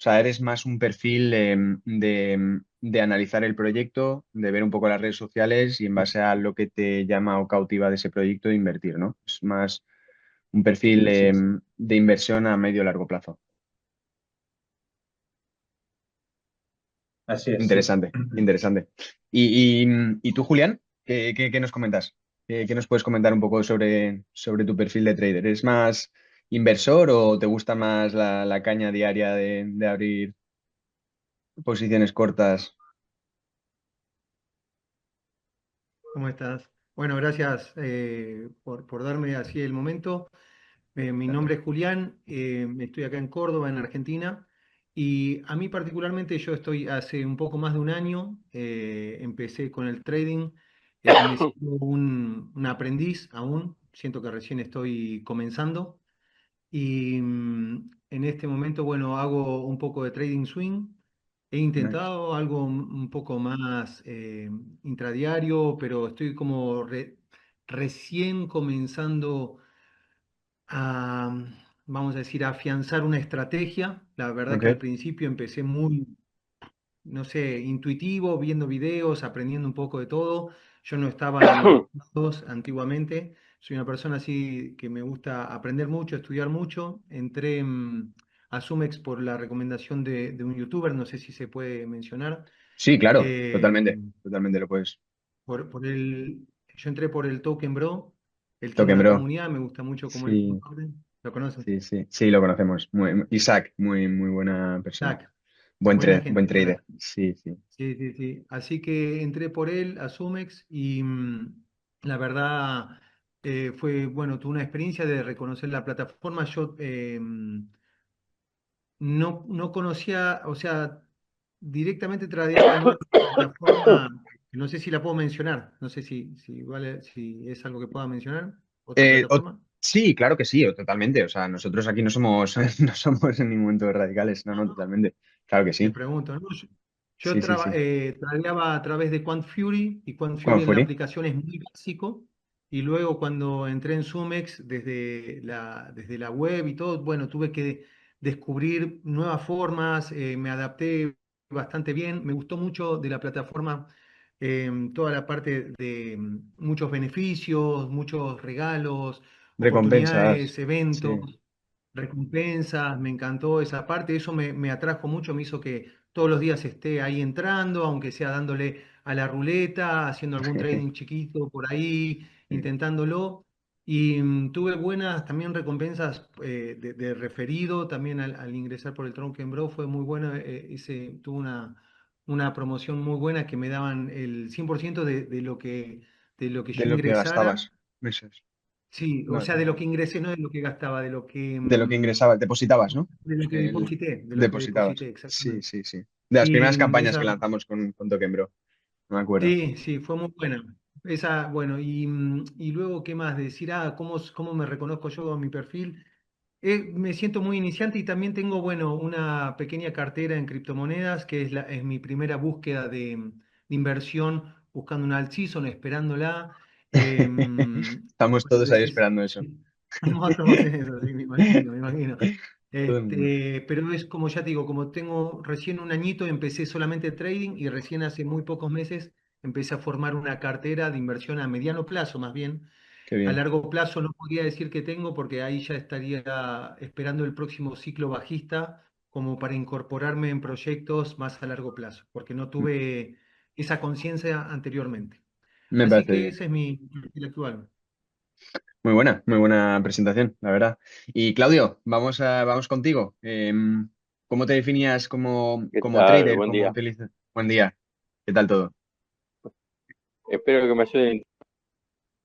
sea, eres más un perfil de analizar el proyecto, de ver un poco las redes sociales y en base a lo que te llama o cautiva de ese proyecto, invertir, ¿no? Es más un perfil Así es. de inversión a medio largo plazo. Así es, sí. Interesante, interesante. Y tú, Julián, ¿qué nos comentas? ¿Qué nos puedes comentar un poco sobre tu perfil de trader? ¿Eres más inversor o te gusta más la caña diaria de abrir posiciones cortas? ¿Cómo estás? Bueno, gracias por darme así el momento. Mi nombre es Julián, estoy acá en Córdoba, en Argentina, y a mí particularmente yo estoy hace un poco más de un año, empecé con el trading, me siento un aprendiz aún, siento que recién estoy comenzando, y en este momento, bueno, hago un poco de trading swing. He Nice. intentado algo un poco más intradiario, pero estoy como recién comenzando a, vamos a decir, a afianzar una estrategia. La verdad que al Ok. principio empecé muy, no sé, intuitivo, viendo videos, aprendiendo un poco de todo. Yo no estaba en los cursos antiguamente. Soy una persona así que me gusta aprender mucho, estudiar mucho. Entré a Sumex por la recomendación de un youtuber, no sé si se puede mencionar. Sí, claro, Eh, totalmente, totalmente lo puedes. yo entré por el Token Bro. Él tiene Token una Bro. comunidad, me gusta mucho cómo él Sí, comparte. ¿Lo conocen? sí, sí, sí, lo conocemos. Isaac, muy buena persona. Isaac, buena Buen gente, buena. trader. Sí, sí. Sí, sí, sí. Así que entré por él a Sumex y la verdad fue, bueno, tuve una experiencia de reconocer la plataforma. Yo no conocía, o sea, directamente tradeaba en una plataforma, que no sé si la puedo mencionar, no sé si vale, si es algo que pueda mencionar, otra Eh, o- plataforma. sí, claro que sí, totalmente. O sea, nosotros aquí no somos, Ah, no somos en ningún momento radicales. No, no, no, no, totalmente. Claro que te sí. pregunto, ¿no? Yo Sí, sí, sí. tradeaba a través de Quant Fury y Quant ¿Cuál Fury en la fue? aplicación es muy básico. Y luego cuando entré en Sumex desde la web y todo, bueno, tuve que descubrir nuevas formas, me adapté bastante bien. Me gustó mucho de la plataforma toda la parte de muchos beneficios, muchos regalos, Recompensas. oportunidades, eventos, Sí. recompensas. Me encantó esa parte, eso me atrajo mucho, me hizo que todos los días esté ahí entrando, aunque sea dándole a la ruleta, haciendo algún trading chiquito por ahí, intentándolo. Y tuve buenas también recompensas de referido, también al ingresar por el Tronken Bro fue muy bueno, tuve una promoción muy buena que me daban el 100% de lo que De yo lo que ingresara. gastabas. Meses. Sí, o No, sea, de lo que ingresé, no de lo que gastaba, de lo que ingresabas, depositabas, ¿no? de lo que El, deposité, de lo que depositabas. deposité, Sí, exactamente. sí, sí. De las primeras Y campañas que esa, lanzamos con Token Bro. No me acuerdo. sí, sí, fue muy buena. Esa, bueno, y luego, ¿qué más? Decir, ¿cómo me reconozco yo mi perfil? Me siento muy iniciante y también tengo, bueno, una pequeña cartera en criptomonedas, que es mi primera búsqueda de inversión, buscando una alt-season, esperándola. Estamos Bueno, a todos ahí veces esperando eso. estamos todos en eso, sí, me imagino, me imagino. Todo el mundo. Pero es como ya te digo, como tengo recién un añito, empecé solamente trading y recién hace muy pocos meses empecé a formar una cartera de inversión a mediano plazo, más bien. Qué A bien. largo plazo no podría decir que tengo porque ahí ya estaría esperando el próximo ciclo bajista como para incorporarme en proyectos más a largo plazo, porque no tuve esa conciencia anteriormente. Me Así parece que bien. ese es mi perfil actual. Muy buena presentación, la verdad. Y Claudio, vamos contigo. ¿Cómo te definías ¿Qué como tal? trader? Buen ¿Cómo día. utilizas? Buen día. ¿Qué tal todo? Espero que me ayuden.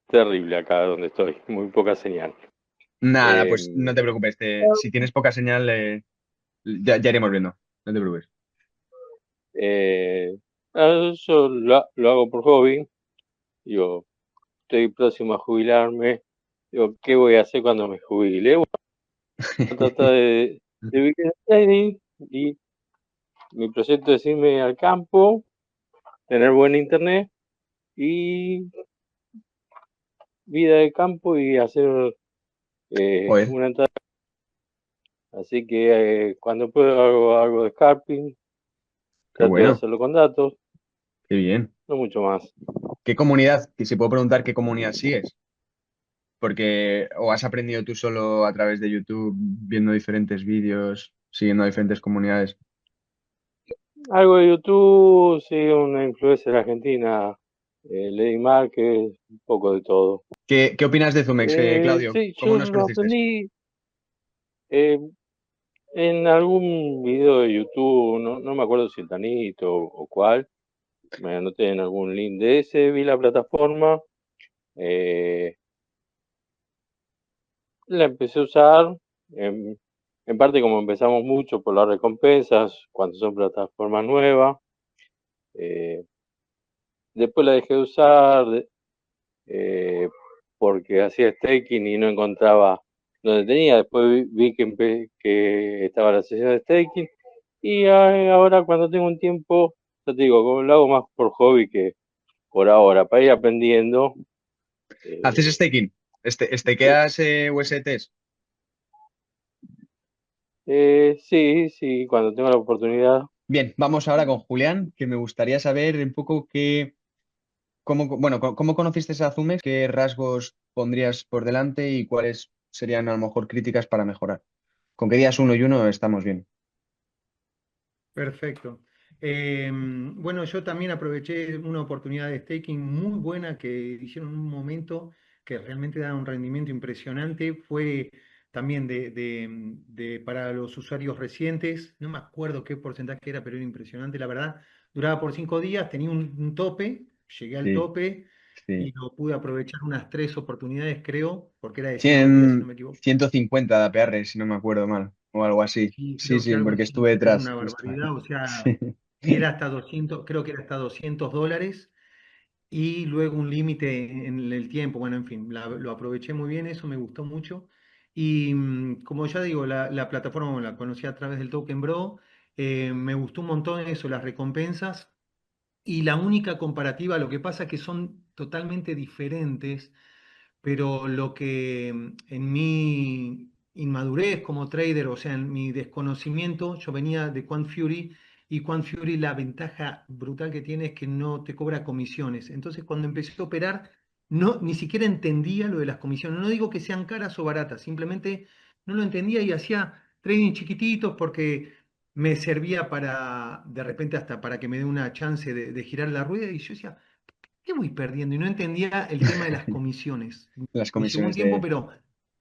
Terrible acá donde estoy, muy poca señal. Nada, Eh, pues no te preocupes. Si tienes poca señal, ya iremos viendo. No te preocupes. eh, yo lo hago por hobby. Digo, estoy próximo a jubilarme. Digo, ¿qué voy a hacer cuando me jubile? Bueno, tratar de vivir el trading y mi proyecto es irme al campo, tener buen internet y vida de campo y hacer Joder, una entrada Así que cuando puedo hago algo de scalping, Qué trato de bueno, hacerlo con datos, qué bien. no mucho más. ¿Qué comunidad? Que si puedo preguntar qué comunidad sigues. Porque o has aprendido tú solo a través de YouTube, viendo diferentes vídeos, siguiendo a diferentes comunidades. Algo de YouTube, sí, una influencer argentina, Lady Márquez, un poco de todo. ¿Qué opinas de Zumex, Claudio? Sí, ¿Cómo yo nos lo conociste? aprendí eh, en algún video de YouTube, no me acuerdo si el Tanito o cuál, me anoté en algún link de ese, vi la plataforma, eh, la empecé a usar, en, en parte como empezamos mucho por las recompensas, cuando son plataformas nuevas, eh, después la dejé de usar eh, porque hacía staking y no encontraba donde tenía, después vi que estaba la sesión de staking y ahora cuando tengo un tiempo, ya te digo, como lo hago más por hobby que por ahora, para ir aprendiendo. ¿Haces eh, staking? sí, ¿Stakeas USDTs? sí, sí, cuando tengo la oportunidad. Bien, vamos ahora con Julián, que me gustaría saber un poco cómo conociste a Zumex, qué rasgos pondrías por delante y cuáles serían a lo mejor críticas para mejorar. Con qué días uno y uno estamos bien. Perfecto. Bueno, yo también aproveché una oportunidad de staking muy buena que hicieron en un momento que realmente da un rendimiento impresionante. Fue también para los usuarios recientes. No me acuerdo qué porcentaje era, pero era impresionante. La verdad, duraba por 5 días, tenía un tope, llegué al Sí, tope sí. y lo pude aprovechar unas 3 oportunidades, creo, porque era de 5 días, si no 100, me equivoco. 150 de APR, si no me acuerdo mal, o algo así. Sí, Sí, creo que sí, algo porque así, estuve era detrás. una barbaridad, o sea, Sí. era hasta 200, creo que era hasta $200 y luego un límite en el tiempo, bueno, en fin, lo aproveché muy bien, eso me gustó mucho. Y como ya digo, la plataforma bueno, la conocí a través del Token Bro, me gustó un montón eso, las recompensas y la única comparativa, lo que pasa es que son totalmente diferentes, pero lo que en mi inmadurez como trader, o sea, en mi desconocimiento, yo venía de Quant Fury y Quant Fury la ventaja brutal que tiene es que no te cobra comisiones. Entonces, cuando empecé a operar, no, ni siquiera entendía lo de las comisiones. No digo que sean caras o baratas, simplemente no lo entendía y hacía trading chiquititos porque me servía para, de repente, hasta para que me dé una chance de girar la rueda y yo decía, ¿qué voy perdiendo? Y no entendía el tema de las comisiones. Las Me llevó un comisiones tiempo, de... pero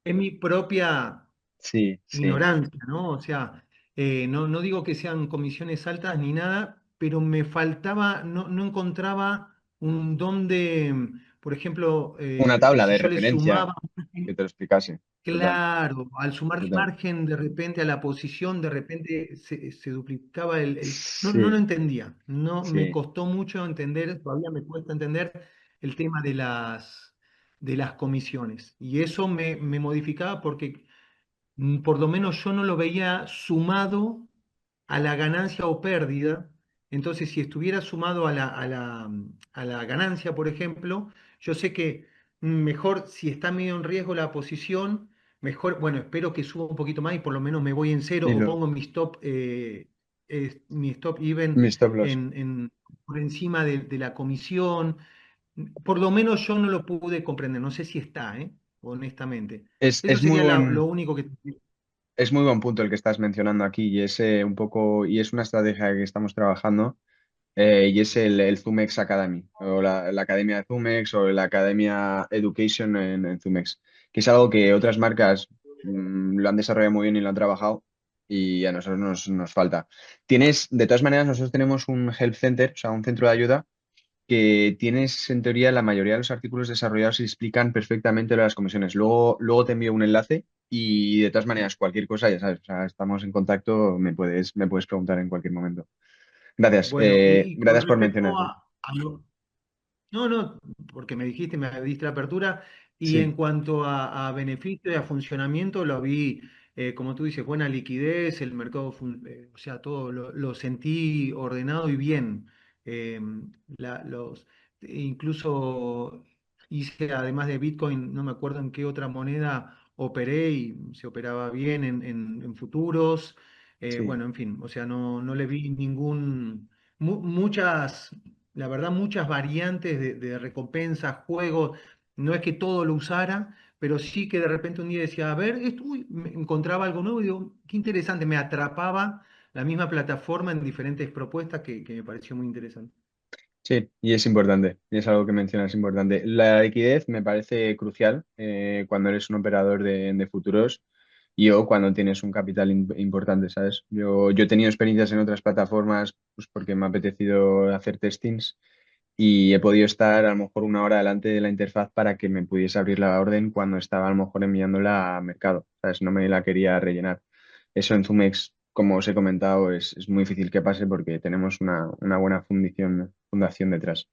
es mi propia Sí, sí. ignorancia, ¿no? O sea, no digo que sean comisiones altas ni nada, pero me faltaba, no encontraba un don de, por ejemplo, Una tabla si de yo le referencia sumaba. que te lo explicase. Total, Claro, al sumar total. margen de repente a la posición, de repente se duplicaba no lo Sí, entendía, no me sí. costó mucho entender, todavía me cuesta entender el tema de las comisiones. Y eso me modificaba porque por lo menos yo no lo veía sumado a la ganancia o pérdida. Entonces, si estuviera sumado a la ganancia, por ejemplo, yo sé que mejor si está medio en riesgo la posición, mejor, bueno, espero que suba un poquito más y por lo menos me voy en cero Y o lo, pongo mi stop even mis stop loss. por encima de la comisión. Por lo menos yo no lo pude comprender. No sé si está, honestamente. Es, Eso es muy sería lo buen, único que... es muy buen punto el que estás mencionando aquí y es un poco, y es una estrategia que estamos trabajando. Y es el Zumex Academy, o la academia de Zumex, o la academia Education en Zumex, que es algo que otras marcas lo han desarrollado muy bien y lo han trabajado, y a nosotros nos falta. De todas maneras, nosotros tenemos un help center, o sea, un centro de ayuda, que tienes, en teoría, la mayoría de los artículos desarrollados y explican perfectamente lo de las comisiones. Luego te envío un enlace y de todas maneras, cualquier cosa, ya sabes, o sea, estamos en contacto, me puedes preguntar en cualquier momento. Gracias. Bueno, y con Gracias por respecto mencionarlo. no, no, porque me diste la apertura, y en Sí, cuanto a beneficio y a funcionamiento, lo vi, como tú dices, buena liquidez, el mercado, o sea, todo lo sentí ordenado y bien. Eh, incluso hice, además de Bitcoin, no me acuerdo en qué otra moneda, operé y se operaba bien en futuros. Sí, Bueno, en fin, o sea, no le vi muchas, la verdad, muchas variantes de recompensas, juegos. No es que todo lo usara, pero sí que de repente un día decía, a ver, esto, uy, me encontraba algo nuevo y digo, qué interesante, me atrapaba la misma plataforma en diferentes propuestas que me pareció muy interesante. sí, y es importante, y es algo que mencionas importante. La liquidez me parece crucial cuando eres un operador de futuros y o cuando tienes un capital importante, ¿sabes? Yo he tenido experiencias en otras plataformas pues porque me ha apetecido hacer testings y he podido estar a lo mejor una hora delante de la interfaz para que me pudiese abrir la orden cuando estaba a lo mejor enviándola a mercado, ¿sabes? No me la quería rellenar. Eso en Zumex, como os he comentado, es muy difícil que pase porque tenemos una buena fundación detrás.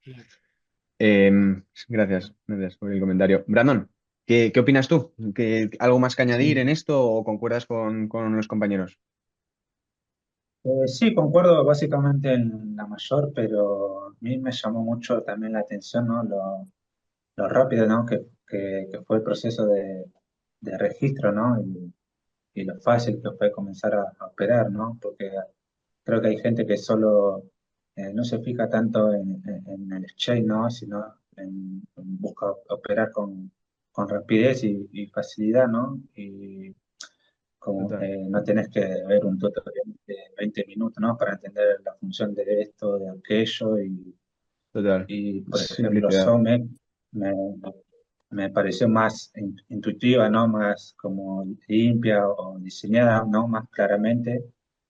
Gracias por el comentario. Brandon, ¿qué opinas tú? ¿Algo más que añadir en Sí, esto o concuerdas con los compañeros? sí, concuerdo básicamente en la mayor, pero a mí me llamó mucho también la atención, ¿no? Lo rápido, ¿no? Que fue el proceso de registro, ¿no? Y lo fácil que fue comenzar a operar, ¿no? Porque creo que hay gente que solo no se fija tanto en el exchange, ¿no? Sino busca operar con rapidez y facilidad, ¿no? Y como Total, no tenés que ver un tutorial de 20 minutos, ¿no? Para entender la función de esto, de aquello. total. Y por ejemplo, Simplicidad, SOMEC me, me pareció más intuitiva, ¿no? Más como limpia o diseñada, ¿no? Más claramente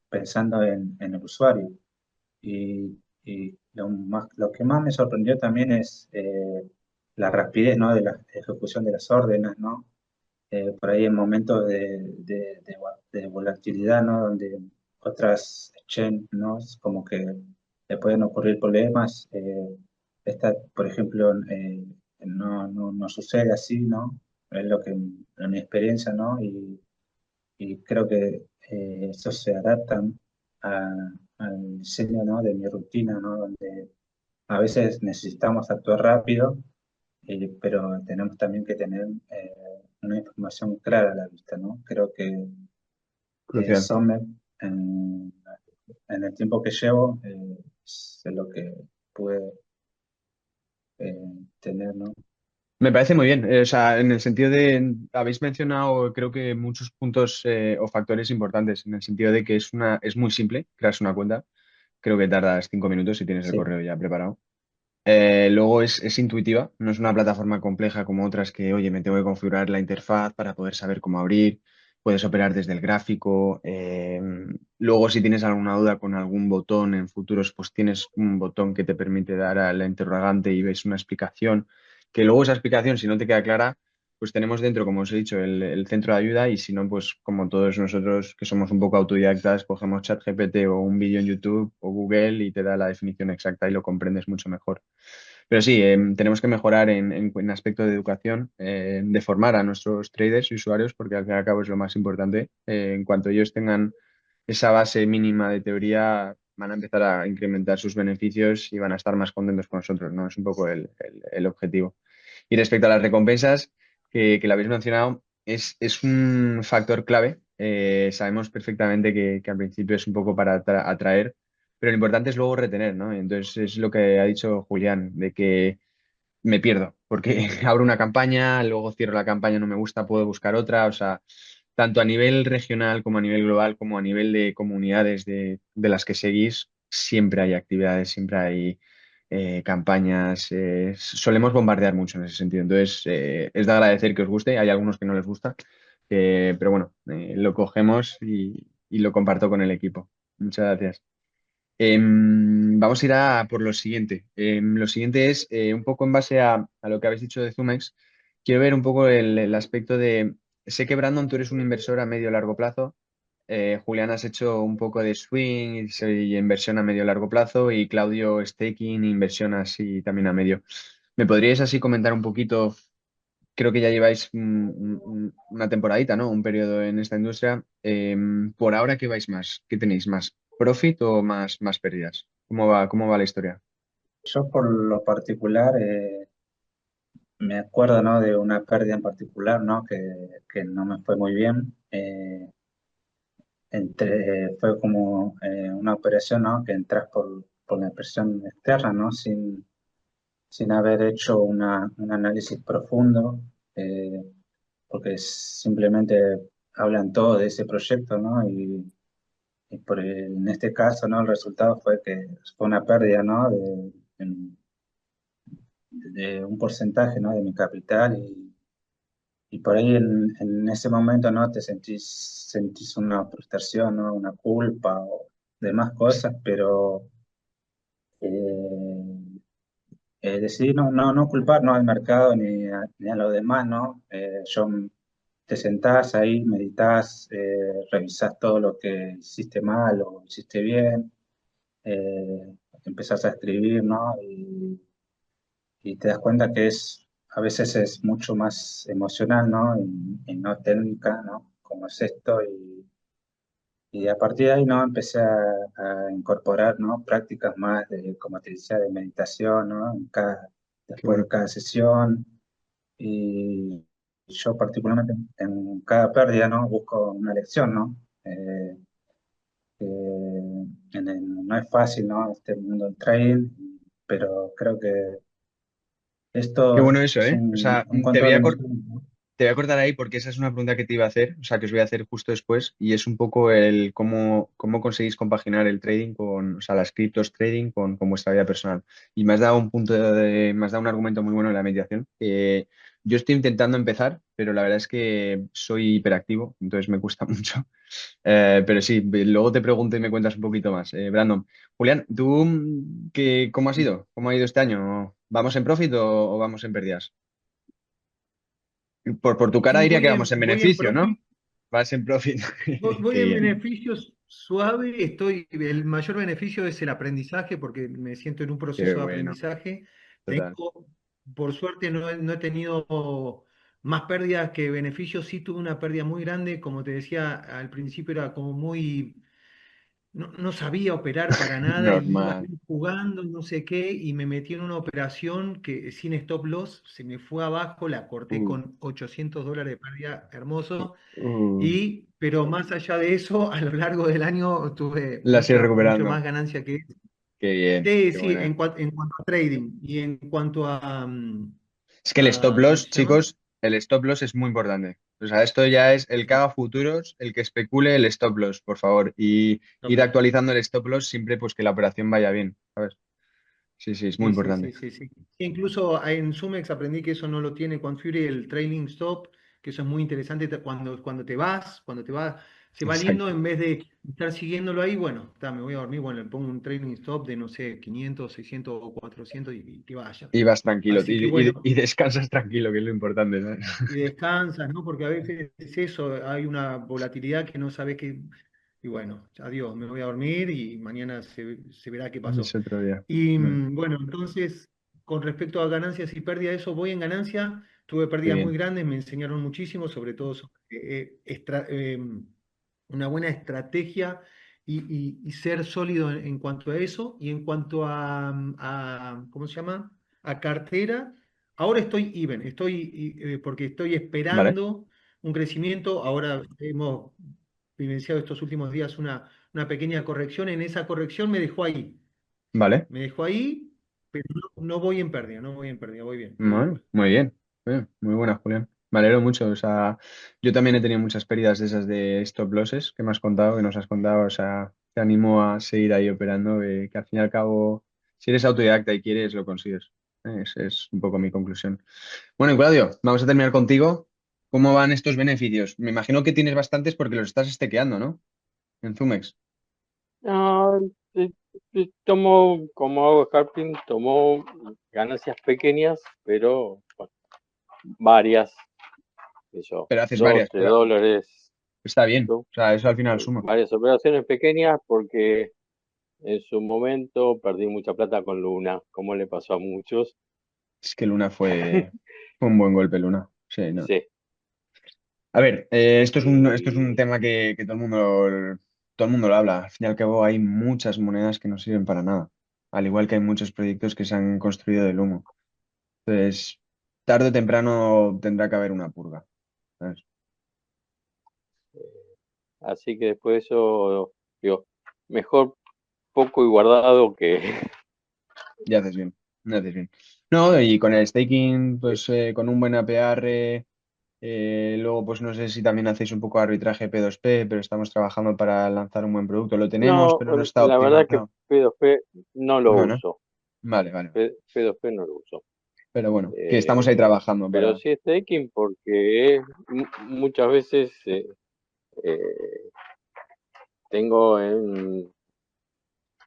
pensando en el usuario. Y lo que más me sorprendió también es la rapidez, ¿no? De la ejecución de las órdenes, ¿no? Por ahí en momentos de volatilidad, ¿no? Donde otras exchange, ¿no? Es como que le pueden ocurrir problemas. Esta, por ejemplo, no sucede así, ¿no? Es lo que en mi experiencia, ¿no? Y creo que eso se adapta al diseño, ¿no? De mi rutina, ¿no? Donde a veces necesitamos actuar rápido, pero tenemos también que tener una información clara a la vista, ¿no? Creo que crucial. Sommer, en el tiempo que llevo, es lo que pude tener, ¿no? Me parece muy bien. O sea, en el sentido habéis mencionado, creo que muchos puntos o factores importantes, en el sentido de que es muy simple crearse una cuenta. Creo que tardas 5 minutos si tienes el Sí, correo ya preparado. Luego es intuitiva, no es una plataforma compleja como otras que, oye, me tengo que configurar la interfaz para poder saber cómo abrir, puedes operar desde el gráfico. Luego, si tienes alguna duda con algún botón en futuros, pues tienes un botón que te permite dar a la interrogante y ves una explicación, que luego esa explicación, si no te queda clara, pues tenemos dentro, como os he dicho, el centro de ayuda y si no, pues como todos nosotros que somos un poco autodidactas, cogemos ChatGPT o un vídeo en YouTube o Google y te da la definición exacta y lo comprendes mucho mejor. Pero sí, tenemos que mejorar en aspecto de educación, de formar a nuestros traders y usuarios, porque al fin y al cabo es lo más importante. En cuanto ellos tengan esa base mínima de teoría, van a empezar a incrementar sus beneficios y van a estar más contentos con nosotros, ¿no? Es un poco el objetivo. Y respecto a las recompensas, que lo habéis mencionado, es un factor clave. Sabemos perfectamente que al principio es un poco para atraer, pero lo importante es luego retener, ¿no? Entonces es lo que ha dicho Julián, de que me pierdo, porque abro una campaña, luego cierro la campaña, no me gusta, puedo buscar otra, o sea, tanto a nivel regional como a nivel global, como a nivel de comunidades de las que seguís, siempre hay actividades, siempre hay campañas, solemos bombardear mucho en ese sentido, entonces es de agradecer que os guste, hay algunos que no les gusta, pero bueno, lo cogemos y lo comparto con el equipo. Muchas gracias. Vamos a ir a por lo siguiente. Lo siguiente es un poco en base a lo que habéis dicho de Zumex. Quiero ver un poco el aspecto de. Sé que Brandon, tú eres un inversor a medio largo plazo. Julián, has hecho un poco de swing y inversión a medio largo plazo. Y Claudio, staking, inversión así también a medio. ¿Me podríais así comentar un poquito? Creo que ya lleváis una temporadita, ¿no? Un periodo en esta industria. Por ahora, ¿qué vais más? ¿Qué tenéis más? ¿Profit o más pérdidas? ¿Cómo va la historia? yo por lo particular me acuerdo, ¿no? De una pérdida en particular, ¿no? Que no me fue muy bien. Fue como una operación, ¿no? Que entras por la presión externa, ¿no? Sin haber hecho un análisis profundo, eh, porque simplemente hablan todo de ese proyecto, ¿no? En este caso, ¿no? El resultado fue que fue una pérdida, ¿no? De un porcentaje, ¿no? De mi capital y por ahí en ese momento, ¿no? Sentís una frustración, ¿no? Una culpa o demás cosas, pero eh, decidí no culpar, ¿no? Al mercado ni a los demás, ¿no? Te sentás ahí, meditas, revisás todo lo que hiciste mal o hiciste bien, empezás a escribir, ¿no? Y te das cuenta que a veces es mucho más emocional, ¿no? Y no técnica, ¿no? Como es esto. Y a partir de ahí, ¿no? Empecé a incorporar, ¿no? Prácticas más de, como te decía, de meditación, ¿no? Qué Después de bueno. cada sesión. Y yo particularmente en cada pérdida, ¿no? Busco una lección, ¿no? No es fácil, ¿no? Este mundo del trading, pero creo que Qué esto bueno eso, es ¿eh? O sea, un control emocional, ¿no? te voy a cortar ahí porque esa es una pregunta que te iba a hacer, o sea, que os voy a hacer justo después, y es un poco el cómo conseguís compaginar el trading con, o sea, las criptos trading con vuestra vida personal. Y me has dado me has dado un argumento muy bueno en la meditación. Yo estoy intentando empezar, pero la verdad es que soy hiperactivo, entonces me cuesta mucho. Pero sí, luego te pregunto y me cuentas un poquito más. Brandon, Julián, ¿tú cómo has ido? ¿Cómo ha ido este año? ¿Vamos en profit o vamos en pérdidas? Por tu cara Y diría que vamos en voy en beneficio, profit. ¿no? Vas en profit. Voy Qué en bien, beneficios suave, el mayor beneficio es el aprendizaje porque me siento en un qué proceso de bueno, aprendizaje. total. Tengo, por suerte no he tenido más pérdidas que beneficios, sí tuve una pérdida muy grande, como te decía al principio era como muy no sabía operar para nada y iba Normal. ahí jugando, no sé qué, y me metí en una operación que sin stop loss se me fue abajo, la corté Uh, con $800 de pérdida, hermoso, uh. pero más allá de eso, a lo largo del año tuve La sigues mucho recuperando. más ganancia que eso. Qué bien, Sí, qué sí, buena. en cuanto a trading y en cuanto Es que el stop ¿cómo loss, se llama? chicos, el stop loss es muy importante. O sea, esto ya es el que haga futuros, el que especule el stop loss, por favor. Y Stop ir loss. actualizando el stop loss siempre pues que la operación vaya bien, ¿sabes? Sí, sí, es muy Sí, sí, sí, importante. sí, sí. Incluso en Sumex aprendí que eso no lo tiene Quantfury, el trailing stop, que eso es muy interesante cuando te vas, se va lindo Exacto. en vez de estar siguiéndolo ahí, bueno, me voy a dormir, bueno, le pongo un trailing stop de, no sé, 500, 600 o 400 y que vaya. Y vas tranquilo Así que bueno, y descansas tranquilo, que es lo importante, ¿sabes? y descansas, ¿no? Porque a veces es eso, hay una volatilidad que no sabes qué, y bueno, adiós, me voy a dormir y mañana se verá qué pasó. Es otro día. Y Bueno, bueno, entonces, con respecto a ganancias y pérdidas, eso voy en ganancia. Tuve qué pérdidas muy bien. grandes, me enseñaron muchísimo, sobre todo sobre una buena estrategia y ser sólido en cuanto a eso. Y en cuanto ¿cómo se llama? A cartera, ahora estoy even, porque estoy Vale, esperando un crecimiento. Ahora hemos vivenciado estos últimos días una pequeña corrección. En esa corrección me dejó ahí. vale. Me dejó ahí, pero no voy en pérdida, no voy en pérdida, voy bien, voy bien. Bueno, muy bien. Muy buena, Julián. Me alegro mucho. O sea, yo también he tenido muchas pérdidas de esas de stop losses que me has contado, que nos has contado. O sea, te animo a seguir ahí operando, que al fin y al cabo, si eres autodidacta y quieres, lo consigues. Es un poco mi conclusión. Bueno, y Claudio, vamos a terminar contigo. ¿Cómo van estos beneficios? Me imagino que tienes bastantes porque los estás estequeando, ¿no? En Zumex. Ah, tomo, como hago scalping, tomo ganancias pequeñas, pero bueno, varias, qué sé yo, Pero haces dos, varias. tres dólares, Está bien. ¿no? O sea, eso al final suma. Varias operaciones pequeñas porque en su momento perdí mucha plata con Luna, como le pasó a muchos. Es que Luna fue un buen golpe, Luna. Sí, no. Sí, A ver, esto es un y tema que todo el mundo lo habla. Al fin y al cabo hay muchas monedas que no sirven para nada. Al igual que hay muchos proyectos que se han construido del humo. Entonces, tarde o temprano tendrá que haber una purga, ¿sabes? Así que después de eso, digo, mejor poco y guardado que... Ya haces bien, ya haces bien. No, y con el staking, pues con un buen APR, luego pues no sé si también hacéis un poco de arbitraje P2P, pero estamos trabajando para lanzar un buen producto. Lo tenemos, No, pero no está la verdad que optimizado. P2P no lo No, ¿no? uso. Vale, vale. P2P no lo uso. Pero bueno, que estamos ahí trabajando Pero para... sí staking porque muchas veces eh, tengo en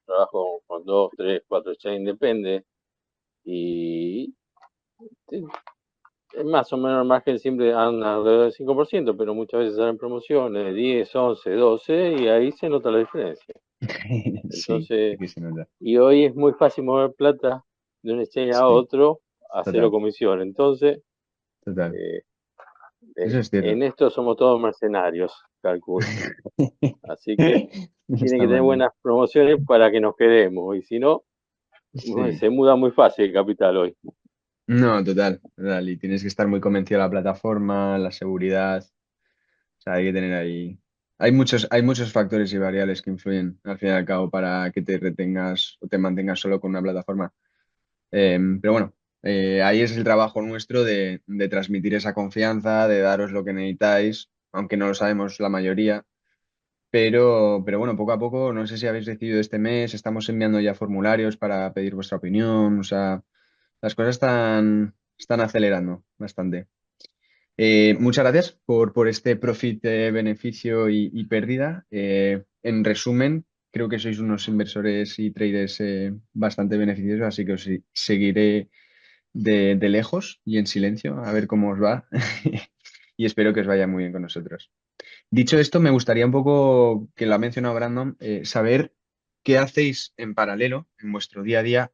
trabajo con 2, 3, 4 exchange, depende, y te- más o menos el margen siempre anda alrededor del 5%, pero muchas veces salen promociones de 10, 11, 12 y ahí se nota la diferencia. Sí, sí Entonces, que se nota. y hoy es muy fácil mover plata de un exchange a Sí, otro a cero total, comisión. Entonces, total. eh, Eso es cierto. en esto somos todos mercenarios, calculo. Así que No tiene está que tener mal, ¿no? buenas promociones para que nos quedemos, y si no, Sí. se muda muy fácil el capital hoy. No, total, total. Y tienes que estar muy convencido de la plataforma, la seguridad. O sea, hay que tener ahí. Hay muchos factores y variables que influyen al fin y al cabo para que te retengas o te mantengas solo con una plataforma. Pero bueno, ahí es el trabajo nuestro de transmitir esa confianza, de daros lo que necesitáis, aunque no lo sabemos la mayoría. Pero bueno, poco a poco, no sé si habéis recibido este mes, estamos enviando ya formularios para pedir vuestra opinión. O sea, las cosas están acelerando bastante. Muchas gracias por este profit, beneficio y pérdida. En resumen, creo que sois unos inversores y traders bastante beneficiosos, así que os seguiré de lejos y en silencio a ver cómo os va y espero que os vaya muy bien con nosotros. Dicho esto, me gustaría un poco, que lo ha mencionado Brandon, saber qué hacéis en paralelo en vuestro día a día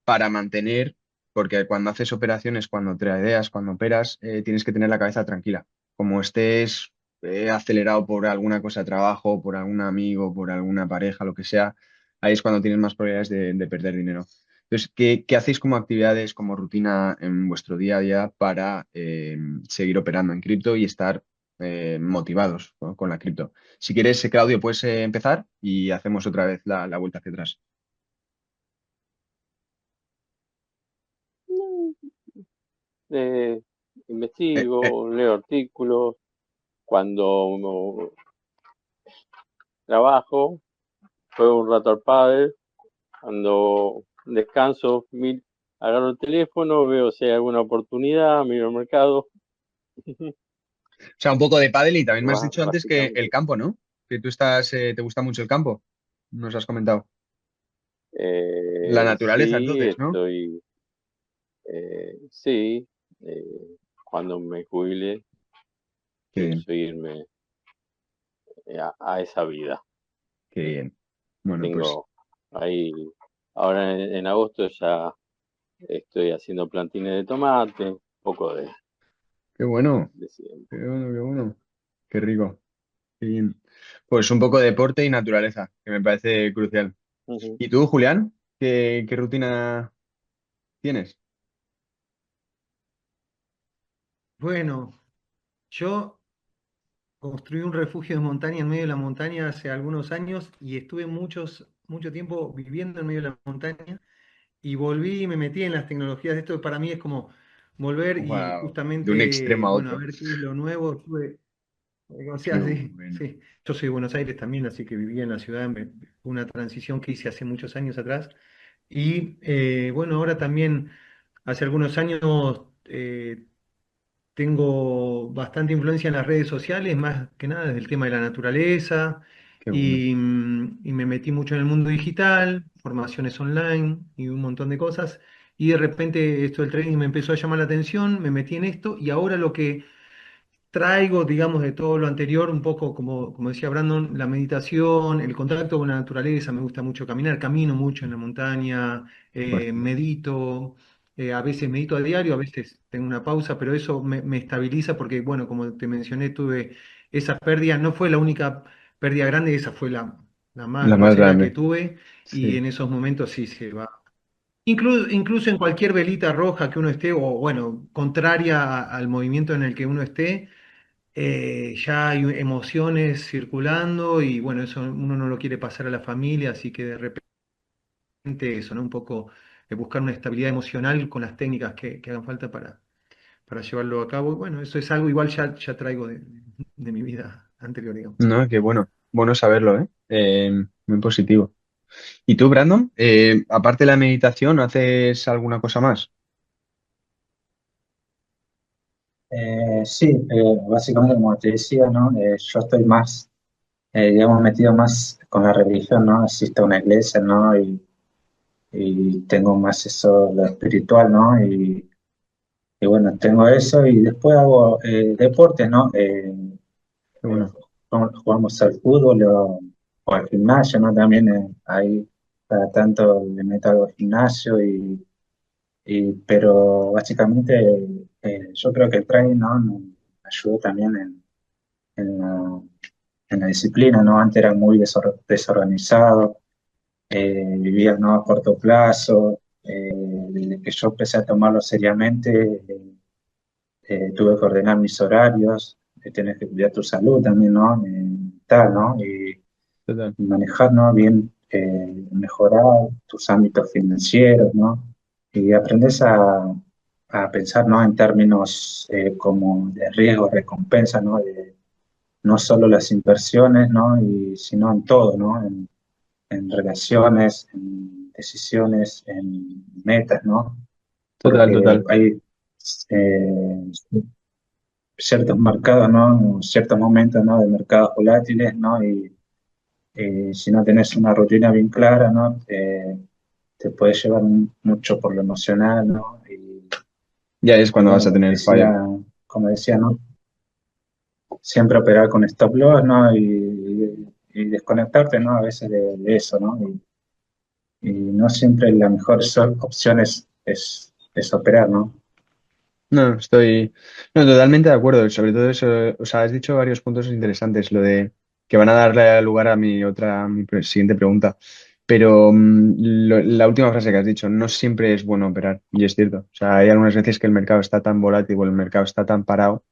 para mantener, porque cuando haces operaciones, cuando tradeas, cuando operas, tienes que tener la cabeza tranquila. Como estés acelerado por alguna cosa de trabajo, por algún amigo, por alguna pareja, lo que sea, ahí es cuando tienes más probabilidades de perder dinero. Entonces, ¿qué hacéis como actividades, como rutina en vuestro día a día para seguir operando en cripto y estar motivados, ¿no?, con la cripto? Si quieres, Claudio, puedes empezar y hacemos otra vez la vuelta hacia atrás. Eh, Eh, eh, Investigo, leo artículos, cuando trabajo, juego un rato al pádel, cuando descanso, agarro el teléfono, veo si hay alguna oportunidad, miro el mercado, O sea, un poco de pádel y también me has dicho antes que el básicamente. campo, ¿no? Que tú estás, te gusta mucho el campo. Nos has comentado. La naturaleza, Sí, entonces, ¿no? sí, eh, cuando me jubile, Qué pienso bien, irme a esa vida. qué bien. Bueno, pues Tengo ahí, ahora en agosto ya estoy haciendo plantines de tomate, un poco qué bueno, de siempre. qué bueno, qué bueno. Qué rico, qué bien. Pues un poco de deporte y naturaleza, que me parece crucial. Ujú. ¿Y tú, Julián? ¿Qué rutina tienes? Bueno, yo construí un refugio de montaña en medio de la montaña hace algunos años y estuve mucho tiempo viviendo en medio de la montaña y volví y me metí en las tecnologías. Esto para mí es como volver y Wow, de un justamente, extremo a bueno, a otro. ver qué es lo nuevo. O Qué sea, sí, bueno. sí. Yo soy de Buenos Aires también, así que vivía en la ciudad. Fue una transición que hice hace muchos años atrás. Y bueno, ahora también, hace algunos años, tengo bastante influencia en las redes sociales, más que nada desde el tema de la naturaleza, Qué bueno. y me metí mucho en el mundo digital, formaciones online y un montón de cosas. Y de repente esto del trading me empezó a llamar la atención, me metí en esto y ahora lo que traigo, digamos, de todo lo anterior, un poco como decía Brandon, la meditación, el contacto con la naturaleza, me gusta mucho caminar, camino mucho en la montaña, Fuerte. medito, a veces medito a diario, a veces tengo una pausa, pero eso me estabiliza porque, bueno, como te mencioné, tuve esa pérdida, no fue la única pérdida grande, esa fue la más La más grosera que grande. tuve, y Sí. en esos momentos sí se va. Incluso en cualquier velita roja que uno esté, o bueno, contraria al movimiento en el que uno esté, ya hay emociones circulando y bueno, eso uno no lo quiere pasar a la familia, así que de repente eso, ¿no? Un poco buscar una estabilidad emocional con las técnicas que hagan falta para llevarlo a cabo. Bueno, eso es algo igual ya traigo de mi vida anterior, digamos. No, qué bueno. Bueno saberlo, ¿eh? Muy positivo. ¿Y tú, Brandon? Aparte de la meditación, ¿haces alguna cosa más? Sí, básicamente como te decía, ¿no? Yo estoy más, digamos, metido más con la religión, ¿no? Asisto a una iglesia, ¿no? Y tengo más eso, lo espiritual, ¿no? Y bueno, tengo eso y después hago deporte, ¿no? Qué bueno. Jugamos al fútbol o al gimnasio, ¿no? También ahí cada tanto le meto algo al gimnasio pero básicamente yo creo que el training, ¿no? Me ayudó también en la, en la disciplina, ¿no? Antes era muy desorganizado, vivía, ¿no? A corto plazo, desde que yo empecé a tomarlo seriamente, tuve que ordenar mis horarios, tenés que cuidar tu salud también, ¿no? Mental, ¿no? Total. Manejar, ¿no? Bien, mejorar tus ámbitos financieros, ¿no? Y aprendes a pensar, ¿no? En términos como de riesgo, recompensa, ¿no? De, no solo las inversiones, ¿no? Sino en todo, ¿no? En relaciones, en decisiones, en metas, ¿no? Total, Porque total. hay eh, ciertos mercados, ¿no? Ciertos momentos, ¿no? De mercados volátiles, ¿no? Y si no tenés una rutina bien clara, ¿no? Te puede llevar mucho por lo emocional, ¿no? Ya es Y cuando vas bueno, a tener fallo. como decía, ¿no? Siempre operar con stop loss, ¿no? Y desconectarte, ¿no? A veces de eso, ¿no? Y no siempre la mejor opción es operar, ¿no? No, no, totalmente de acuerdo. Sobre todo eso, o sea, has dicho varios puntos interesantes, lo de que van a darle lugar a mi siguiente pregunta. Pero la última frase que has dicho, no siempre es bueno operar, y es cierto. O sea, hay algunas veces que el mercado está tan volátil o el mercado está tan parado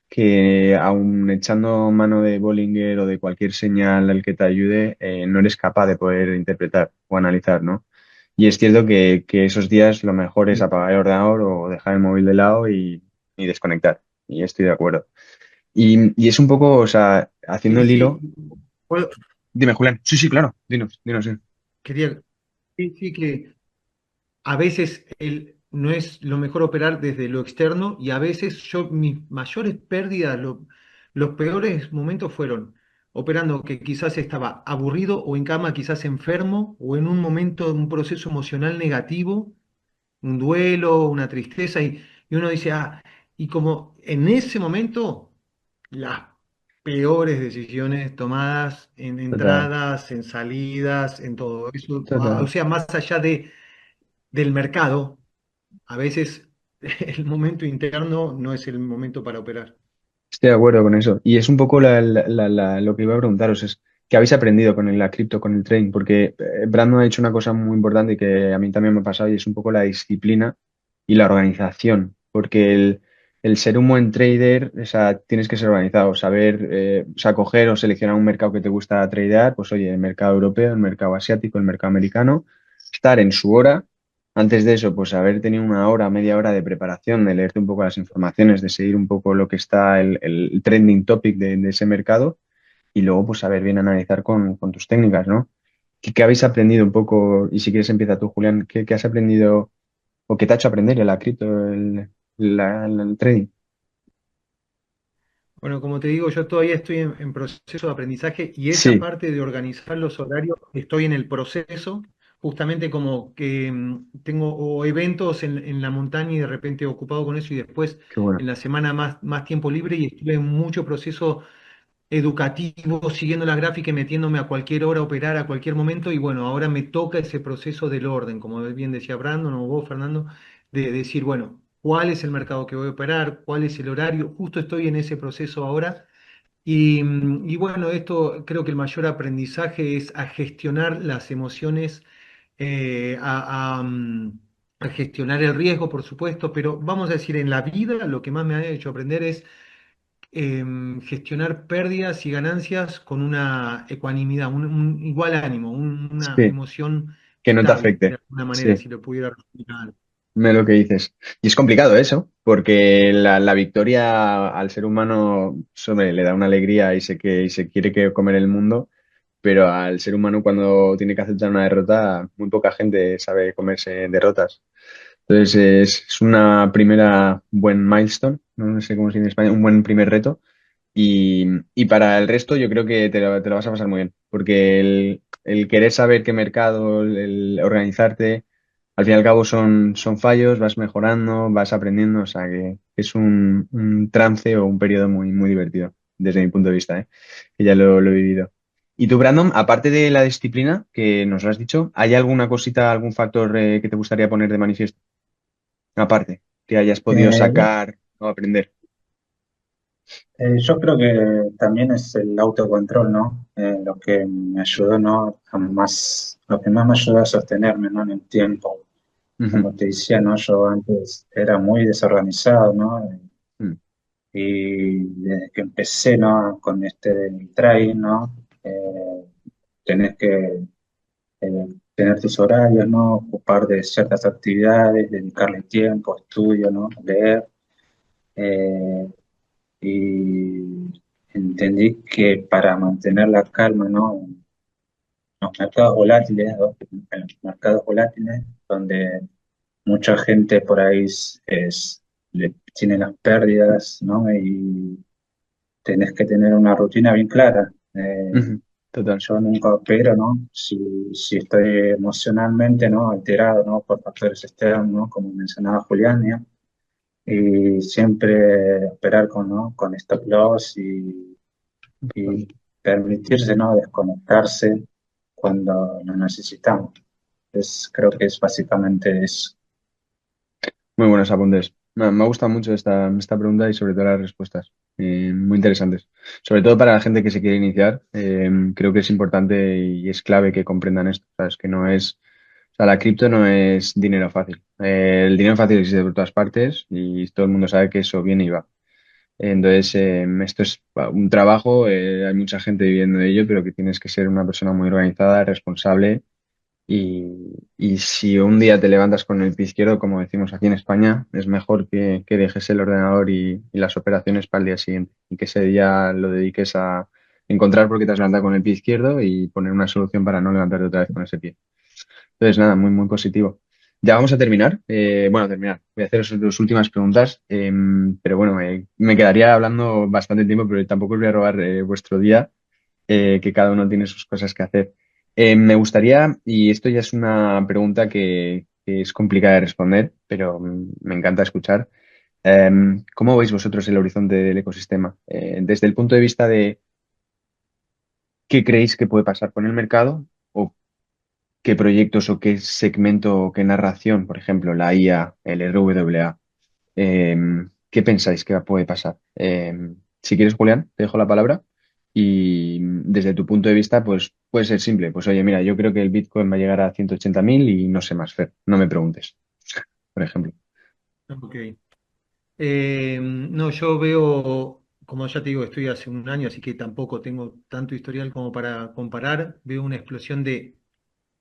que aun echando mano de Bollinger o de cualquier señal al que te ayude, no eres capaz de poder interpretar o analizar, ¿no? Y es cierto que esos días lo mejor es apagar el ordenador o dejar el móvil de lado y desconectar. Y estoy de acuerdo. Y es un poco, o sea, haciendo Sí, el sí, hilo. Dime, Julián. Sí, sí, claro. Dinos, sí. quería, sí, sí que a veces no es lo mejor operar desde lo externo y a veces mis mayores pérdidas, los peores momentos fueron operando que quizás estaba aburrido o en cama, quizás enfermo o en un momento, un proceso emocional negativo, un duelo, una tristeza y uno dice, y como en ese momento las peores decisiones tomadas en Total, entradas, en salidas, en todo eso, o total. sea, más allá del mercado, a veces el momento interno no es el momento para operar. Estoy de acuerdo con eso. Y es un poco lo que iba a preguntaros, es ¿qué habéis aprendido con la cripto, con el trading? Porque Brandon ha dicho una cosa muy importante que a mí también me ha pasado y es un poco la disciplina y la organización. Porque el ser un buen trader, o sea, tienes que ser organizado, saber, o sea, coger o seleccionar un mercado que te gusta tradear, pues oye, el mercado europeo, el mercado asiático, el mercado americano, estar en su hora. Antes de eso, pues haber tenido una hora, media hora de preparación, de leerte un poco las informaciones, de seguir un poco lo que está el trending topic de ese mercado y luego pues saber bien analizar con tus técnicas, ¿no? ¿Qué habéis aprendido un poco? Y si quieres empieza tú, Julián, ¿qué has aprendido o qué te ha hecho aprender la cripto, el trading? Bueno, como te digo, yo todavía estoy en proceso de aprendizaje y esa Sí, parte de organizar los horarios, estoy en el proceso, justamente como que tengo o eventos en la montaña y de repente ocupado con eso y después qué bueno. en la semana más tiempo libre y estuve en mucho proceso educativo, siguiendo la gráfica y metiéndome a cualquier hora, a operar a cualquier momento. Y bueno, ahora me toca ese proceso del orden, como bien decía Brandon o vos, Fernando, de decir, bueno, ¿cuál es el mercado que voy a operar? ¿Cuál es el horario? Justo estoy en ese proceso ahora. Y bueno, esto creo que el mayor aprendizaje es a gestionar las emociones a gestionar el riesgo, por supuesto, pero vamos a decir, en la vida lo que más me ha hecho aprender es gestionar pérdidas y ganancias con una ecuanimidad, un igual ánimo, una Sí, emoción que no te estable, de afecte. alguna manera, Sí. si lo pudiera resumir a algo. Me lo que dices. Y es complicado eso, porque la victoria al ser humano le da una alegría y se quiere que comer el mundo, pero al ser humano cuando tiene que aceptar una derrota, muy poca gente sabe comerse derrotas. Entonces es una primera buen milestone, no sé cómo se dice en España, un buen primer reto. Y para el resto yo creo que te lo vas a pasar muy bien, porque el querer saber qué mercado, el organizarte, al fin y al cabo son fallos, vas mejorando, vas aprendiendo, o sea que es un trance o un periodo muy, muy divertido, desde mi punto de vista, ¿eh? Que ya lo he vivido. Y tú, Brandon, aparte de la disciplina que nos lo has dicho, ¿hay alguna cosita, algún factor que te gustaría poner de manifiesto? Aparte, que hayas podido Eh, sacar o aprender. yo creo que también es el autocontrol, ¿no? Lo que me ayudó, ¿no? Lo que más me ayudó a sostenerme, ¿no? En el tiempo. Ujú. Como te decía, ¿no? Yo antes era muy desorganizado, ¿no? Mm. Y desde que empecé, ¿no? Con este trail, ¿no? Tenés que tener tus horarios, ¿no? Ocupar de ciertas actividades, dedicarle tiempo, estudio, ¿no? Leer. Eh, y entendí que para mantener la calma, ¿no? En los mercados volátiles, ¿no? En los mercados volátiles, donde mucha gente por ahí tiene las pérdidas, ¿no? Y tenés que tener una rutina bien clara. Ujú. Total. Yo nunca opero, ¿no? Si estoy emocionalmente, ¿no? Alterado, ¿no? Por factores externos, ¿no? Como mencionaba Julián, ¿no? Y siempre operar ¿no? Con stop loss y permitirse, ¿no? Desconectarse cuando lo necesitamos. Creo que es básicamente eso. Muy buenos apuntes. Me ha gustado mucho esta pregunta y sobre todo las respuestas. Muy interesantes. Sobre todo para la gente que se quiere iniciar, creo que es importante y es clave que comprendan esto. ¿Sabes? Que no es, o sea, la cripto no es dinero fácil. El dinero fácil existe por todas partes y todo el mundo sabe que eso viene y va. Entonces, esto es un trabajo, hay mucha gente viviendo de ello, pero que tienes que ser una persona muy organizada, responsable y si un día te levantas con el pie izquierdo, como decimos aquí en España, es mejor que dejes el ordenador y las operaciones para el día siguiente y que ese día lo dediques a encontrar por qué te has levantado con el pie izquierdo y poner una solución para no levantarte otra vez con ese pie. Entonces, nada, muy, muy positivo. Ya vamos a terminar. Bueno, terminar. Voy a hacer las últimas preguntas, pero bueno, me quedaría hablando bastante tiempo, pero tampoco os voy a robar vuestro día, que cada uno tiene sus cosas que hacer. Me gustaría, y esto ya es una pregunta que es complicada de responder, pero me encanta escuchar. ¿Cómo veis vosotros el horizonte del ecosistema? Desde el punto de vista de qué creéis que puede pasar con el mercado o qué proyectos o qué segmento o qué narración, por ejemplo, la IA, el RWA, ¿qué pensáis que puede pasar? Si quieres, Julián, te dejo la palabra. Y desde tu punto de vista, pues puede ser simple. Pues oye, mira, yo creo que el Bitcoin va a llegar a 180.000 y no sé más, Fer. No me preguntes, por ejemplo. Ok. No, yo veo, como ya te digo, estoy hace un año, así que tampoco tengo tanto historial como para comparar. Veo una explosión de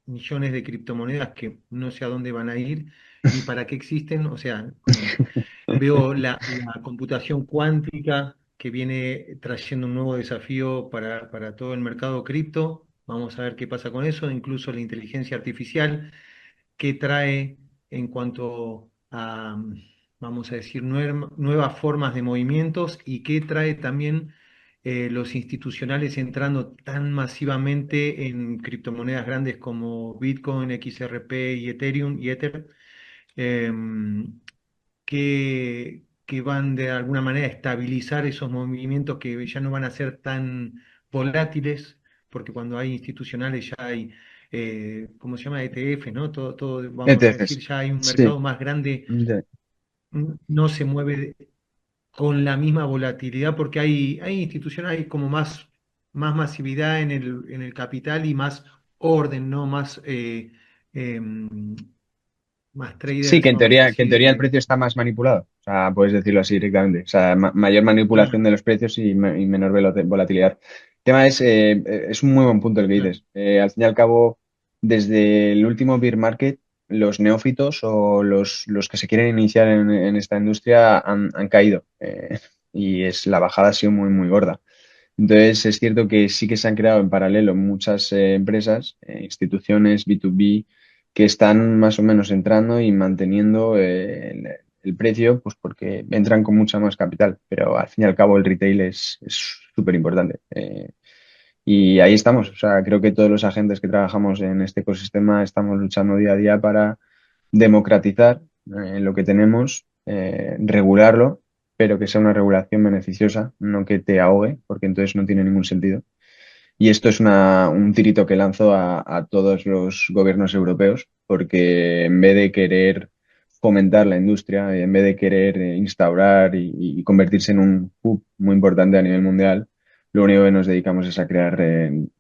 millones de criptomonedas que no sé a dónde van a ir ni para qué existen. O sea, veo la computación cuántica que viene trayendo un nuevo desafío para todo el mercado cripto. Vamos a ver qué pasa con eso, incluso la inteligencia artificial qué trae en cuanto a, vamos a decir, nuevas formas de movimientos y qué trae también los institucionales entrando tan masivamente en criptomonedas grandes como Bitcoin, XRP y Ethereum y Ether, que van de alguna manera a estabilizar esos movimientos que ya no van a ser tan volátiles, porque cuando hay institucionales ya hay, ¿cómo se llama? ETF, ¿no? Todo, vamos a decir, ETFs. ya hay un Sí. mercado más grande, Ya. no se mueve con la misma volatilidad, porque hay instituciones, hay como más masividad en el capital y más orden, ¿no? Más más Sí, traders, vamos a que en decir, teoría el precio está más manipulado. O sea, puedes decirlo así directamente. O sea, mayor manipulación de los precios y, y menor volatilidad. El tema es un muy buen punto el que claro, dices. Al fin y al cabo, desde el último bear market, los neófitos o los que se quieren iniciar en esta industria han caído. Y la bajada ha sido muy, muy gorda. Entonces, es cierto que sí que se han creado en paralelo muchas empresas, instituciones B2B, que están más o menos entrando y manteniendo el precio, pues porque entran con mucha más capital. Pero al fin y al cabo el retail es súper importante. Y ahí estamos. O sea, creo que todos los agentes que trabajamos en este ecosistema estamos luchando día a día para democratizar lo que tenemos, regularlo, pero que sea una regulación beneficiosa, no que te ahogue, porque entonces no tiene ningún sentido. Y esto es un tirito que lanzo a todos los gobiernos europeos, porque en vez de querer fomentar la industria, en vez de querer instaurar y convertirse en un hub muy importante a nivel mundial, lo único que nos dedicamos es a crear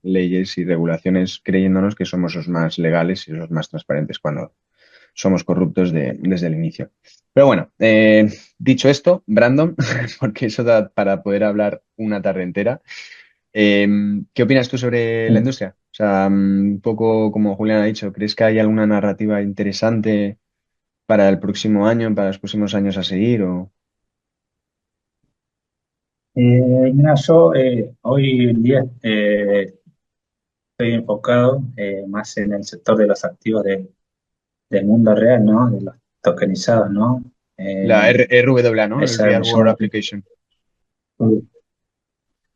leyes y regulaciones creyéndonos que somos los más legales y los más transparentes cuando somos corruptos desde el inicio. Pero bueno, dicho esto, Brandon, porque eso da para poder hablar una tarde entera. ¿Qué opinas tú sobre la industria? O sea, un poco como Julián ha dicho, ¿crees que hay alguna narrativa interesante para el próximo año, para los próximos años a seguir? O... Mira, yo hoy en día estoy enfocado más en el sector de los activos del mundo real, ¿no? De los tokenizados, ¿no? La Eh, RWA, ¿no? El esa Real me World llama, Application.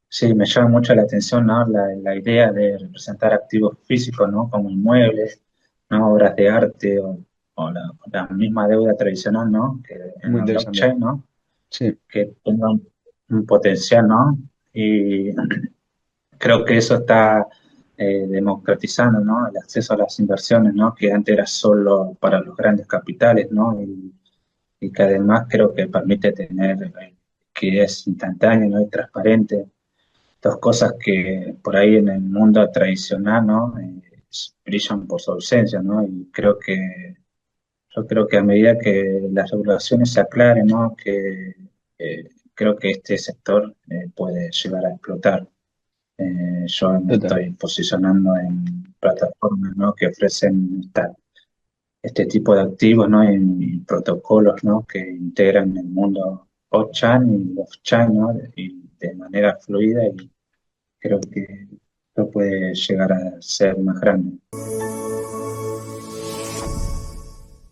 sí, me llama mucho la atención, ¿no? La idea de representar activos físicos, ¿no? Como inmuebles, ¿no? Obras de arte o la misma deuda tradicional, ¿no? Que en Muy la interesante. blockchain, ¿no? Sí, Que tenga un potencial, ¿no? Y creo que eso está democratizando, ¿no? El acceso a las inversiones, ¿no? Que antes era solo para los grandes capitales, ¿no? Y que además creo que permite tener que es instantáneo, ¿no? Y transparente. Dos cosas que por ahí en el mundo tradicional, ¿no? Brillan por su ausencia, ¿no? Y yo creo que a medida que las regulaciones se aclaren, ¿no? Creo que este sector puede llegar a explotar. Yo me total. estoy posicionando en plataformas, ¿no? Que ofrecen este tipo de activos, ¿no? Y protocolos, ¿no? Que integran el mundo on-chain y off-chain, ¿no? Y de manera fluida y creo que esto puede llegar a ser más grande.